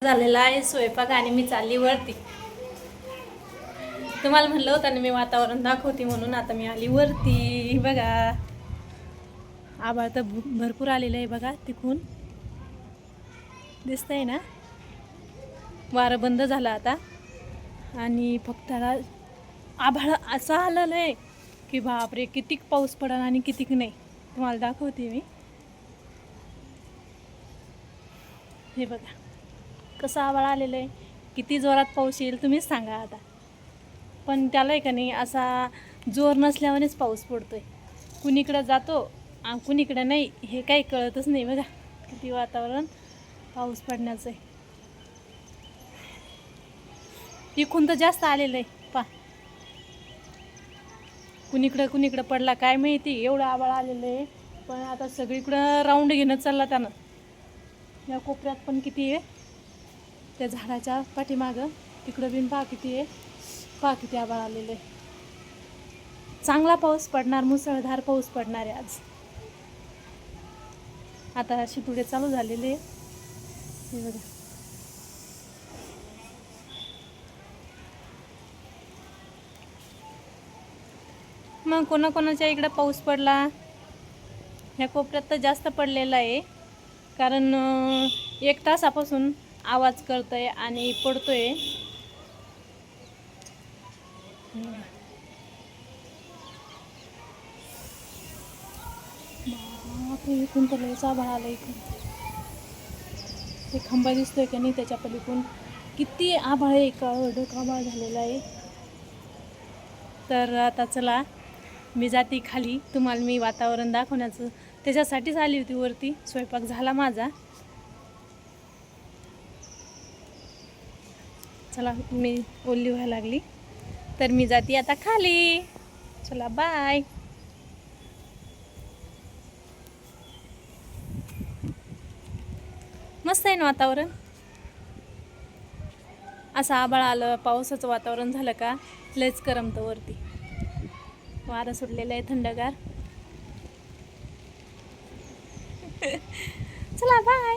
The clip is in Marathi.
झालेला आहे स्वयंपाक आणि मी चालली वरती. तुम्हाला म्हणलं होतं ना मी वातावरण दाखवते म्हणून. आता मी आली वरती. बघा आभाळ तर भरपूर आलेलं आहे बघा. तिकून दिसतंय ना. वारं बंद झालं आता आणि फक्त आभाळ असं आलेलं आहे की बापरे कितीक पाऊस पडला आणि कितीक नाही. तुम्हाला दाखवते मी. हे बघा कसं आभाळ आलेलं आहे. किती जोरात पाऊस येईल तुम्हीच सांगा आता. पण त्याला आहे का नाही असा जोर नसल्यावरच पाऊस पडतोय. कुणीकडं जातो कुणीकडं नाही हे काही कळतच नाही. बघा किती वातावरण पाऊस पडण्याचं आहे. इकून तर जास्त आलेलं आहे पा. कुणीकडं पडला काय माहिती. एवढं आभाळ आलेलं आहे. पण आता सगळीकडं राऊंड घेणं चालला त्यानं. या कोपऱ्यात पण किती आहे. त्या झाडाच्या पाठीमागं तिकडं बिन पहा किती आहे. पहा किती आभाळ आलेलं आहे. चांगला पाऊस पडणार, मुसळधार पाऊस पडणार आहे आज. आता शितुडे चालू झालेले. हे बघा मग कोणाकोणाच्या इकडं पाऊस पडला. ह्या कोपऱ्यात तर जास्त पडलेला आहे. कारण 1 तासापासून आवाज करतोय आणि पडतोय. इकून तर लयच आभाळ आलं. इकडून ते खंबा दिसतोय का नाही त्याच्या पलीकडून किती आभाळ आहे. ढग आभाळ झालेला आहे. तर आता चला मी जाते खाली. तुम्हाला मी वातावरण दाखवण्याचं त्याच्यासाठीच आली होती वरती. स्वयंपाक झाला माझा. चला मी ओल्ली व्हायला लागली तर मी जाते आता खाली. चला बाय. मस्त आहे ना वातावरण. असं आभाळ आलं पावसाचं वातावरण झालं का लयच करमतं वरती. वारं सुटलेलं आहे थंडगार. चला बाय.